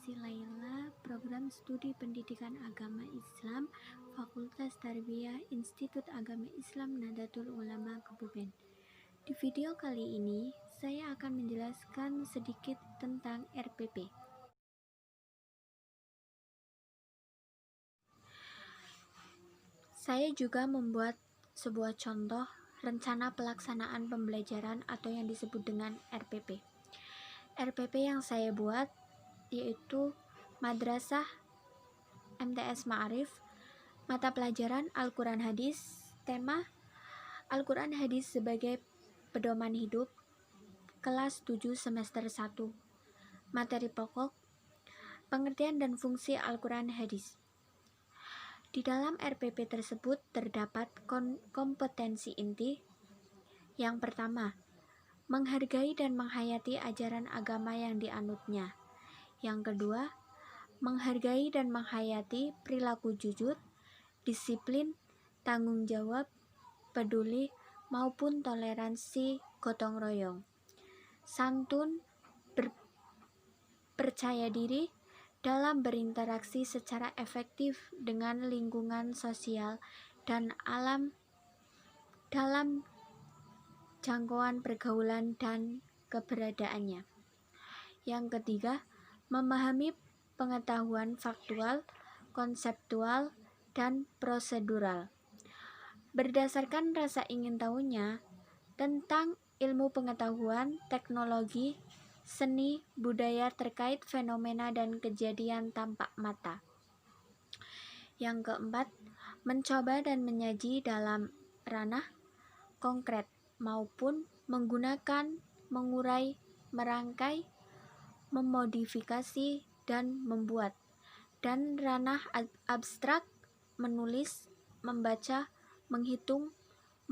Siti Laila, Program Studi Pendidikan Agama Islam, Fakultas Tarbiyah, Institut Agama Islam Nahdlatul Ulama Kebumen. Di video kali ini, saya akan menjelaskan sedikit tentang RPP. Saya juga membuat sebuah contoh rencana pelaksanaan pembelajaran atau yang disebut dengan RPP. RPP yang saya buat yaitu Madrasah MTS Ma'arif, mata pelajaran Al-Quran Hadis, tema Al-Quran Hadis sebagai pedoman hidup, kelas 7 semester 1. Materi pokok, pengertian dan fungsi Al-Quran Hadis. Di dalam RPP tersebut terdapat kompetensi inti. Yang pertama, menghargai dan menghayati ajaran agama yang dianutnya. Yang kedua, menghargai dan menghayati perilaku jujur, disiplin, tanggung jawab, peduli, maupun toleransi gotong royong, santun, percaya diri dalam berinteraksi secara efektif dengan lingkungan sosial dan alam dalam jangkauan pergaulan dan keberadaannya. Yang ketiga, memahami pengetahuan faktual, konseptual, dan prosedural. Berdasarkan rasa ingin tahunya tentang ilmu pengetahuan, teknologi, seni, budaya terkait fenomena dan kejadian tampak mata. Yang keempat, mencoba dan menyaji dalam ranah konkret maupun menggunakan, mengurai, merangkai, memodifikasi, dan membuat, dan ranah abstrak, menulis, membaca, menghitung,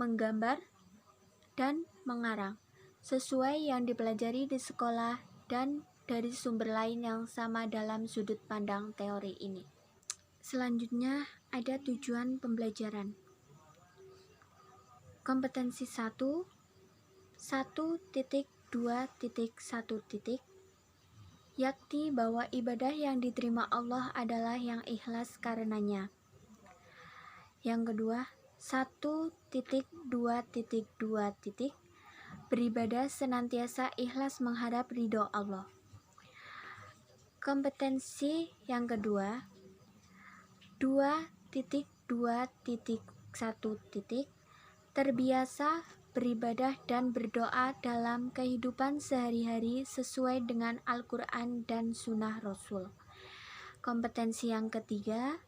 menggambar, dan mengarang, sesuai yang dipelajari di sekolah dan dari sumber lain yang sama dalam sudut pandang teori ini. Selanjutnya ada tujuan pembelajaran. Kompetensi 1, 1.2.1, yakni bahwa ibadah yang diterima Allah adalah yang ikhlas karenanya. Yang kedua, 1.2.2, beribadah senantiasa ikhlas menghadap ridho Allah. Kompetensi yang kedua, 2.2.1, terbiasa beribadah dan berdoa dalam kehidupan sehari-hari sesuai dengan Al-Quran dan Sunnah Rasul. Kompetensi yang ketiga,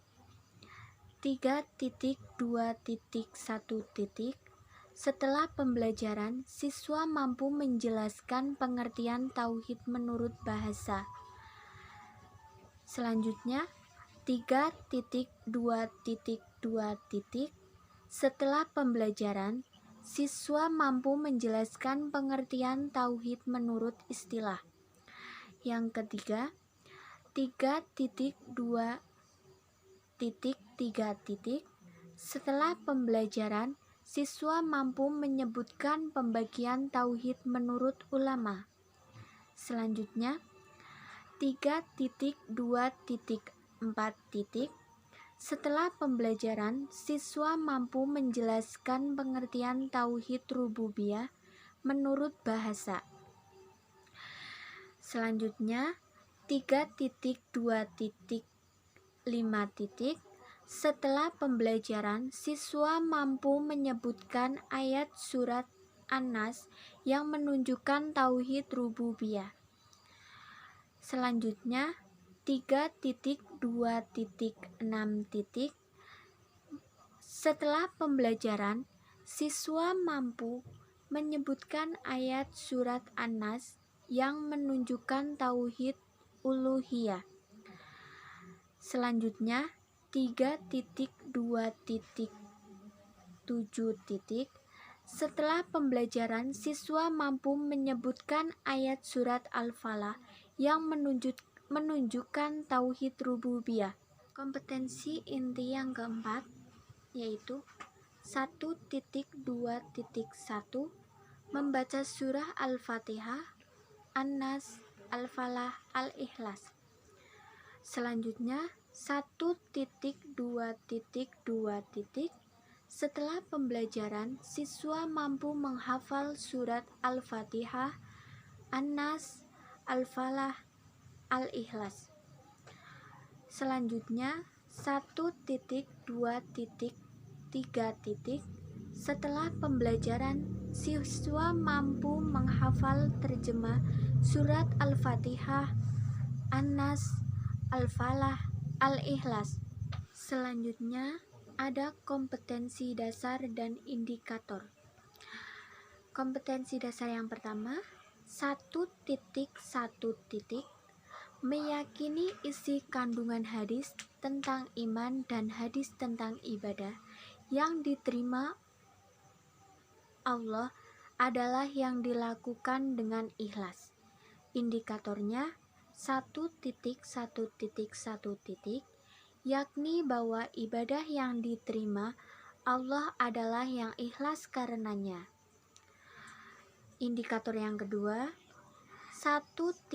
3.2.1, setelah pembelajaran, siswa mampu menjelaskan pengertian tauhid menurut bahasa. Selanjutnya, 3.2.2, setelah pembelajaran, siswa mampu menjelaskan pengertian tauhid menurut istilah. Yang ketiga, 3.2.3, setelah pembelajaran, siswa mampu menyebutkan pembagian tauhid menurut ulama. Selanjutnya, 3.2.4, setelah pembelajaran, siswa mampu menjelaskan pengertian tauhid rububiyah menurut bahasa. Selanjutnya, 3.2.5, setelah pembelajaran, siswa mampu menyebutkan ayat surat An-Nas yang menunjukkan tauhid rububiyah. Selanjutnya, 3.2.6, setelah pembelajaran, siswa mampu menyebutkan ayat surat An-Nas yang menunjukkan tauhid uluhiyah. Selanjutnya, 3.2.7, setelah pembelajaran, siswa mampu menyebutkan ayat surat Al-Falah yang menunjukkan tauhid rububiyah. Kompetensi inti yang keempat yaitu 1.2.1, membaca surah Al-Fatihah, An-Nas, Al-Falah, Al-Ikhlas. Selanjutnya 1.2.2. Setelah pembelajaran, siswa mampu menghafal surat Al-Fatihah, An-Nas, Al-Falah, Al-Ikhlas. Selanjutnya 1.2.3. Setelah pembelajaran, siswa mampu menghafal terjemah surat Al-Fatihah, An-Nas, Al-Falah, Al-Ikhlas. Selanjutnya ada kompetensi dasar dan indikator. Kompetensi dasar yang pertama 1.1. Meyakini isi kandungan hadis tentang iman dan hadis tentang ibadah yang diterima Allah adalah yang dilakukan dengan ikhlas. Indikatornya 1.1.1. Yakni bahwa ibadah yang diterima Allah adalah yang ikhlas karenanya. Indikator yang kedua 1.12.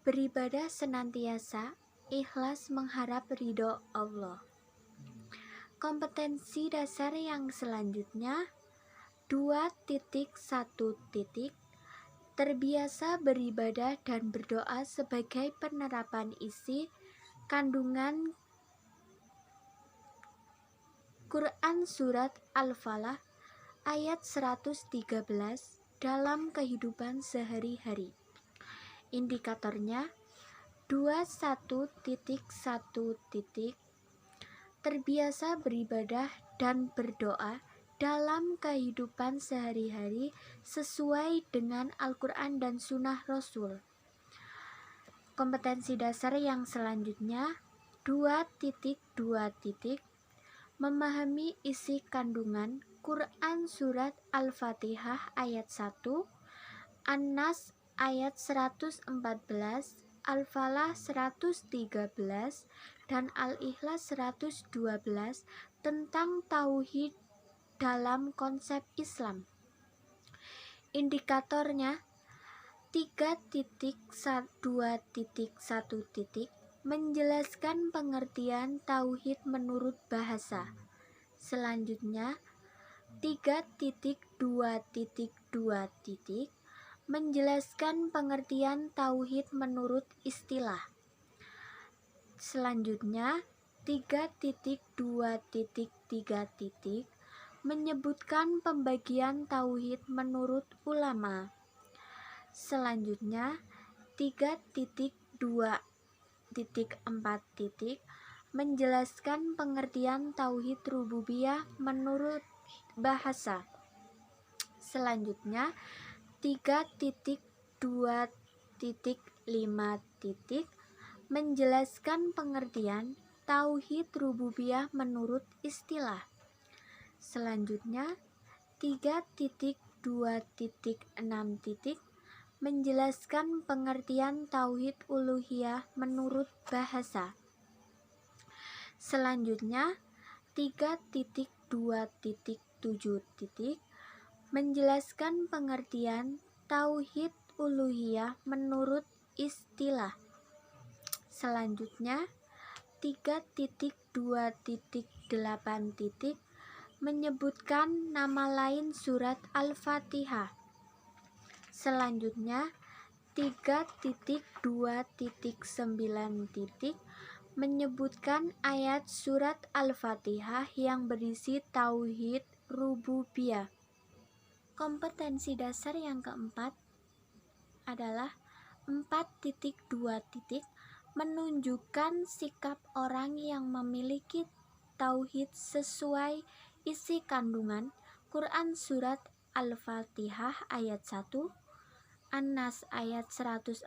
Beribadah senantiasa ikhlas mengharap ridho Allah. Kompetensi dasar yang selanjutnya 2.1. Terbiasa beribadah dan berdoa sebagai penerapan isi kandungan Quran Surat Al-Falah ayat 113 dalam kehidupan sehari-hari. Indikatornya 21.1. Terbiasa beribadah dan berdoa dalam kehidupan sehari-hari sesuai dengan Al-Quran dan Sunnah Rasul. Kompetensi dasar yang selanjutnya 2.2. Memahami isi kandungan Quran Surat Al-Fatihah ayat 1, An-Nas ayat 114, Al-Falah 113, dan Al-Ikhlas 112 tentang tauhid dalam konsep Islam. Indikatornya 3.2.1. Menjelaskan pengertian tauhid menurut bahasa. Selanjutnya 3.2.2. Menjelaskan pengertian tauhid menurut istilah. Selanjutnya 3.2.3. Menyebutkan pembagian tauhid menurut ulama. Selanjutnya 3.2.4. Menjelaskan pengertian tauhid rububiyah menurut bahasa. Selanjutnya 3.2.5. Menjelaskan pengertian tauhid rububiyah menurut istilah. Selanjutnya 3.2.6. Menjelaskan pengertian tauhid uluhiyah menurut bahasa. Selanjutnya 3.2.7. Menjelaskan pengertian tauhid uluhiyah menurut istilah. Selanjutnya 3.2.8. Menyebutkan nama lain surat Al-Fatihah. Selanjutnya 3.2.9. Menyebutkan ayat surat Al-Fatihah yang berisi tauhid rububiyah. Kompetensi dasar yang keempat adalah 4.2. Menunjukkan sikap orang yang memiliki tauhid sesuai isi kandungan Quran Surat Al-Fatihah ayat 1, An-Nas ayat 114,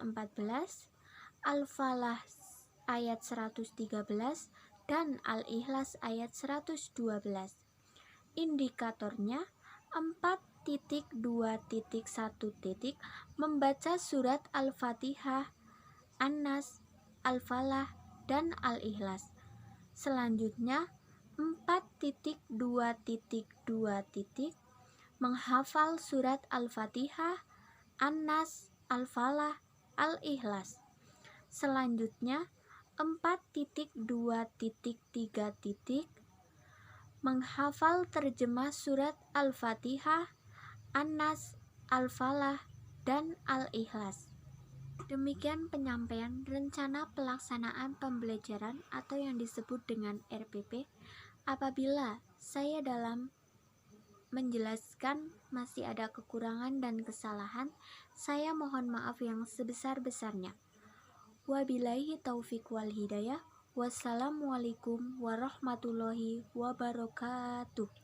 Al-Falah ayat 113, dan Al-Ikhlas ayat 112. Indikatornya 4.2.1. Membaca surat Al-Fatihah, An-Nas, Al-Falah, dan Al-Ikhlas. Selanjutnya 4.2.2. Menghafal surat Al-Fatihah, An-Nas, Al-Falah, Al-Ikhlas. Selanjutnya 4.2.3 menghafal terjemah surat Al-Fatihah, An-Nas, Al-Falah, dan Al-Ikhlas. Demikian penyampaian rencana pelaksanaan pembelajaran atau yang disebut dengan RPP. Apabila saya dalam menjelaskan masih ada kekurangan dan kesalahan, saya mohon maaf yang sebesar-besarnya. Wabillahi taufiq wal hidayah. Wassalamualaikum warahmatullahi wabarakatuh.